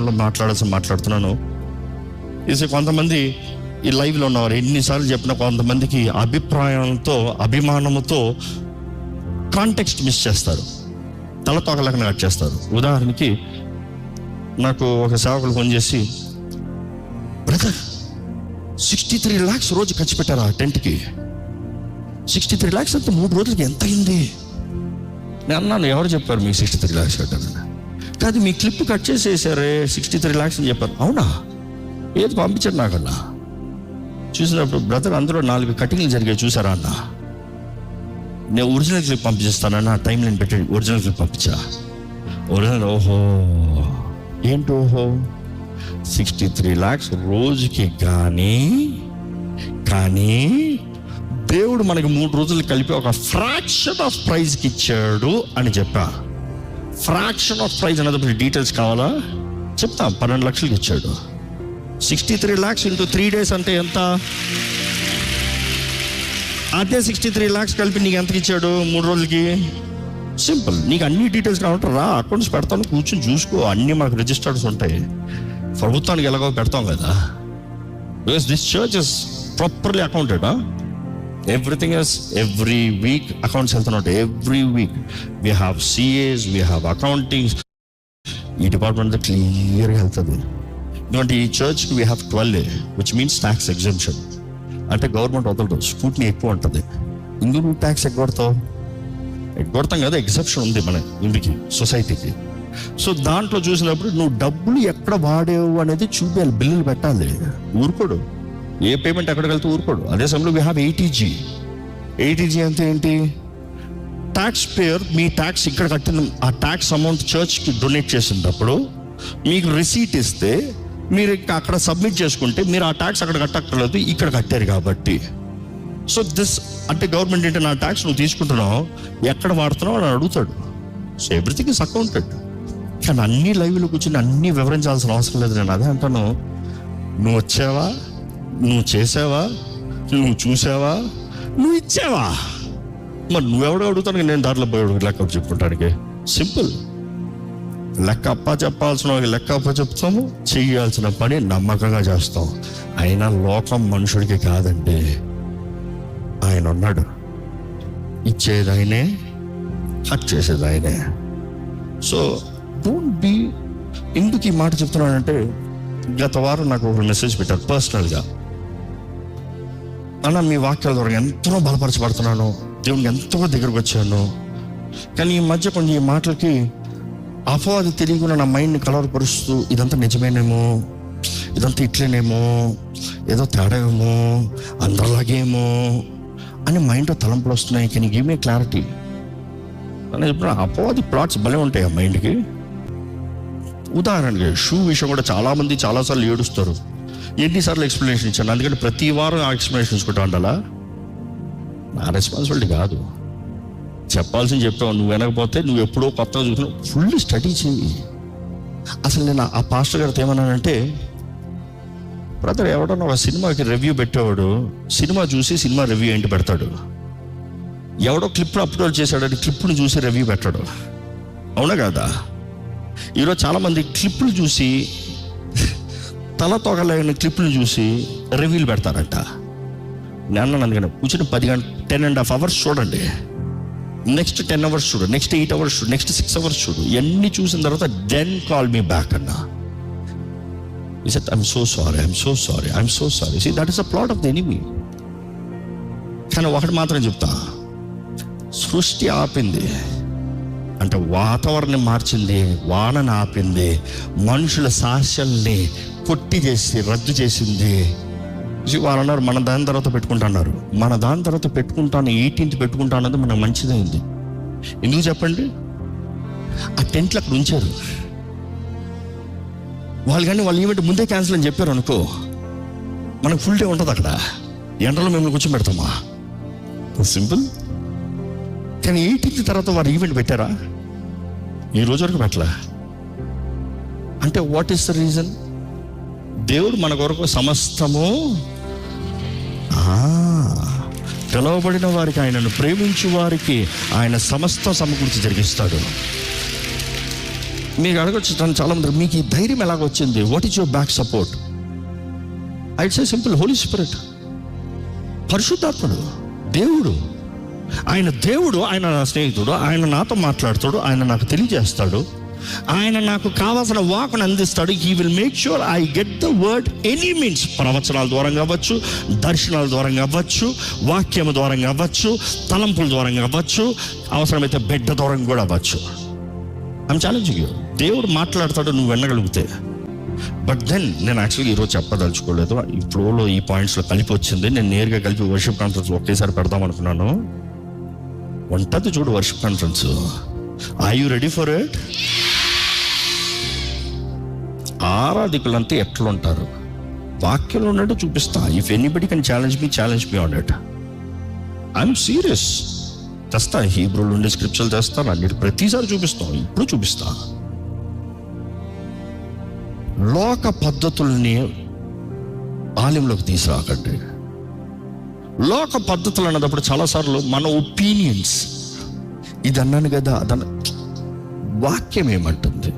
లోపల మాట్లాడుతున్నాను. ఇది కొంతమంది ఈ లైవ్లో ఉన్నవారు ఎన్నిసార్లు చెప్పినా కొంతమందికి అభిప్రాయంతో అభిమానంతో కాంటెక్స్ట్ మిస్ చేస్తారు, తలతోకలేక కట్ చేస్తారు. ఉదాహరణకి నాకు ఒక సేవకులు ఫోన్ చేసి, బ్రదర్ 63 lakhs రోజు ఖర్చు పెట్టారు ఆ టెంట్కి. 63 lakhs అంటే 3 రోజులకి ఎంత అయింది? నేను అన్నాను, ఎవరు చెప్పారు మీకు 63 lakhs పెట్టారని? కాదు, మీ క్లిప్ కట్ చేసేసారే 63 lakhs అని చెప్పారు. అవునా? ఏది పంపించారు నాకన్నా. చూసినప్పుడు బ్రదర్ అందులో 4 కటింగ్లు జరిగాయి చూసారా అన్న. నేను ఒరిజినల్ క్లిప్ పంపించేస్తానన్న, టైం లైన్ పెట్టి ఒరిజినల్ క్లిప్ పంపించా. ఒరిజినల్ ఓహో ఏంటి ఓహో 63 lakhs రోజుకి. కానీ దేవుడు మనకి 3 రోజులు కలిపి ఒక ఫ్రాక్షన్ ఆఫ్ ప్రైజ్కి ఇచ్చాడు అని చెప్పా. ఫ్రాక్షన్ ఆఫ్ ప్రైజ్ అనేది డీటెయిల్స్ కావాలా చెప్తా. 12 లక్షలకి ఇచ్చాడు. 63 lakhs ఇంటూ 3 days అంటే ఎంత? అదే 63 lakhs కలిపి నీకు ఎంతకి ఇచ్చాడు 3 రోజులకి? సింపుల్. నీకు అన్ని డీటెయిల్స్ కావాలంటే రా, అకౌంట్స్ పెడతాను, కూర్చొని చూసుకో. అన్నీ మనకు రిజిస్టర్స్ ఉంటాయి. ప్రభుత్వానికి ఎలాగో పెడతాం కదా. Because this church is properly accounted. Everything is every week accounts వెళ్తున్నట్టు. Every week we have CAs, we have accounting. ఈ డిపార్ట్మెంట్ క్లియర్గా వెళ్తుంది. ఎందుకంటే ఈ చర్చ్కి we have 12A, which means tax exemption. అంటే గవర్నమెంట్ వదలదు, స్కూట్నీ ఎక్కువ ఉంటుంది. ఇందుకు ట్యాక్స్ ఎగ్గొడతాం కదా, ఎగ్జెప్షన్ ఉంది మన ఇంటికి, సొసైటీకి. సో దాంట్లో చూసినప్పుడు నువ్వు డబ్బులు ఎక్కడ వాడేవు అనేది చూపించాలి, బిల్లులు పెట్టాలి. ఊరుకోడు, ఏ పేమెంట్ ఎక్కడికి వెళ్తే ఊరుకోడు. అదే సమయంలో వీ హ్యావ్ 80G. 80G అంటే ఏంటి? ట్యాక్స్ పేయర్ మీ ట్యాక్స్ ఇక్కడ కట్టిన ఆ ట్యాక్స్ అమౌంట్ చర్చ్కి డొనేట్ చేసినప్పుడు మీకు రిసీట్ ఇస్తే మీరు అక్కడ సబ్మిట్ చేసుకుంటే మీరు ఆ ట్యాక్స్ అక్కడ కట్టక్కర్లేదు, ఇక్కడ కట్టారు కాబట్టి. సో దిస్ అంటే గవర్నమెంట్ ఏంటి, నా ట్యాక్స్ నువ్వు తీసుకుంటున్నావు, ఎక్కడ వాడుతున్నావు అని అడుగుతాడు. So everything is accounted. కానీ అన్ని లైవ్లో కూర్చొని అన్నీ వివరించాల్సిన అవసరం లేదు. నేను అదే అంటాను, నువ్వు వచ్చావా, నువ్వు చేసావా, నువ్వు చూసావా, నువ్వు ఇచ్చావా? మరి నువ్వెవడో అడుగుతాను, నేను దాంట్లో పోయి లెక్క చెప్పుకుంటానికి. సింపుల్. లెక్క చెప్పాల్సిన లెక్క చెప్తాము, చేయాల్సిన పని నమ్మకంగా చేస్తాం. అయినా లోకం మనుషుడికి కాదండి, ఆయన ఉన్నాడు. ఇచ్చేది ఆయనే, హక్ చేసేది ఆయనే. So don't be. ఎందుకు ఈ మాట చెప్తున్నానంటే, గత వారం నాకు ఒక మెసేజ్ పెట్టారు పర్సనల్గా. అన్న, మీ వాక్యాల ద్వారా ఎంతో బలపరచబడుతున్నాను, దేవునికి ఎంతో దగ్గరకు వచ్చాను. కానీ ఈ మధ్య కొంచెం ఈ మాటలకి అపవాది తెలియకుండా నా మైండ్ని కలవరపరుస్తూ, ఇదంతా నిజమేనేమో, ఇదంతా ఇట్లేనేమో, ఏదో తేడా ఏమో, అందరిలాగేమో అని మైండ్లో తలంపులు వస్తున్నాయి. Can you give me clarity అని చెప్పిన. అపవాది ప్లాట్స్ భలే ఉంటాయి ఆ మైండ్కి. ఉదాహరణకి షూ విషయం కూడా చాలామంది చాలాసార్లు ఏడుస్తారు. ఎన్నిసార్లు ఎక్స్ప్లెనేషన్ ఇచ్చాను, అందుకని ప్రతి వారం ఆ ఎక్స్ప్లెనేషన్ ఇచ్చుకుంటా ఉండాలా? నా రెస్పాన్సిబిలిటీ కాదు. చెప్పాల్సింది చెప్పావు, నువ్వు వినకపోతే నువ్వు ఎప్పుడో కొత్తగా చూసినా ఫుల్ స్టడీ చేయి. అసలు నేను ఆ పాస్టర్ గారితో ఏమన్నానంటే, బ్రదర్ ఎవడన్నా ఒక సినిమాకి రివ్యూ పెట్టేవాడు సినిమా చూసి సినిమా రివ్యూ ఏంటి పెడతాడు. ఎవడో క్లిప్ను అప్లోడ్ చేశాడని క్లిప్ను చూసి రివ్యూ పెట్టాడు. అవునా కాదా? ఈరోజు చాలామంది క్లిప్లు చూసి, తల తోకలేని క్లిప్లు చూసి రివ్యూలు పెడతారంట. నేను అందుకని కూర్చొని 10.5 hours చూడండి, నెక్స్ట్ 10 hours చూడు, నెక్స్ట్ 8 hours చూడు, నెక్స్ట్ 6 hours చూడు. ఇవన్నీ చూసిన తర్వాత దెన్ కాల్ మీ బ్యాక్ అన్నా. He said, I'm so sorry. See, that is a plot of the enemy. కానీ ఒకటి మాత్రం చెప్తా, సృష్టి ఆపింది అంటే వాతావరణం మార్చింది, వానను ఆపింది, మనుషుల సాహస్యాల్ని కొట్టి చేసి రద్దు చేసింది. వాళ్ళు అన్నారు మన దాని తర్వాత పెట్టుకుంటున్నారు. మన దాని తర్వాత పెట్టుకుంటాను, 18th పెట్టుకుంటా అన్నది మనకు మంచిదైంది. ఎందుకు చెప్పండి? ఆ టెంట్లు అక్కడ ఉంచారు వాళ్ళు. కానీ వాళ్ళు ఈవెంట్ ముందే క్యాన్సిల్ అని చెప్పారు అనుకో, మనకు ఫుల్ డే ఉంటుంది అక్కడ. ఎండలో మేము కూర్చోబెడతామా? సింపుల్. కానీ 18th తర్వాత వారు ఈవెంట్ పెట్టారా? ఈ రోజు వరకు పెట్టలే. అంటే వాట్ ఈస్ ద రీజన్? దేవుడు మన కొరకు సమస్తము పిలువబడిన వారికి, ఆయనను ప్రేమించు వారికి ఆయన సమస్తం సమకూర్చి జరిగిస్తాడు. మీకు అడగొచ్చు చాలా మంది, మీకు ఈ ధైర్యం ఎలాగొచ్చింది? What is your back support? I say simple, Holy Spirit. పరిశుద్ధాత్ముడు, దేవుడు. ఆయన దేవుడు, ఆయన నా స్నేహితుడు, ఆయన నాతో మాట్లాడతాడు, ఆయన నాకు తెలియజేస్తాడు, ఆయన నాకు కావాల్సిన వాకును అందిస్తాడు. He will make sure I get the word any means. ప్రవచనాల ద్వారా అవ్వచ్చు, దర్శనాల ద్వారా అవ్వచ్చు, వాక్యం ద్వారా అవ్వచ్చు, తలంపుల ద్వారా అవ్వచ్చు, అవసరమైతే బిడ్డ ద్వారా కూడా అవ్వచ్చు. I'm challenging you. దేవుడు మాట్లాడతాడు, నువ్వు వినగలిగితే. బట్ దెన్ నేను యాక్చువల్గా ఈరోజు చెప్పదలుచుకోలేదు. ఈ ఫ్లోలో ఈ పాయింట్స్లో కలిపి వచ్చింది. నేను నేరుగా కలిపి వర్షిప్ కాన్ఫరెన్స్ ఒకేసారి పెడదాం అనుకున్నాను. ఉంటుంది చూడు worship conference. Are you ready for it? ఆరాధికులంతా ఎట్లుంటారు? వాక్యంలో ఉన్నట్టు చూపిస్తా. If anybody can challenge me on it. I'm serious. తెస్తా, హీబ్రూలో ఉండే స్క్రిప్చర్లు తెస్తాను, అన్నిటి ప్రతిసారి చూపిస్తాం. ఇప్పుడు చూపిస్తా. లోక పద్ధతుల్ని ఆలయంలోకి తీసుకురాకండి. లోక పద్ధతులు అన్నప్పుడు చాలాసార్లు మన ఒపీనియన్స్, ఇది అన్నాను కదా, అదన్న. వాక్యం ఏమంటుంది?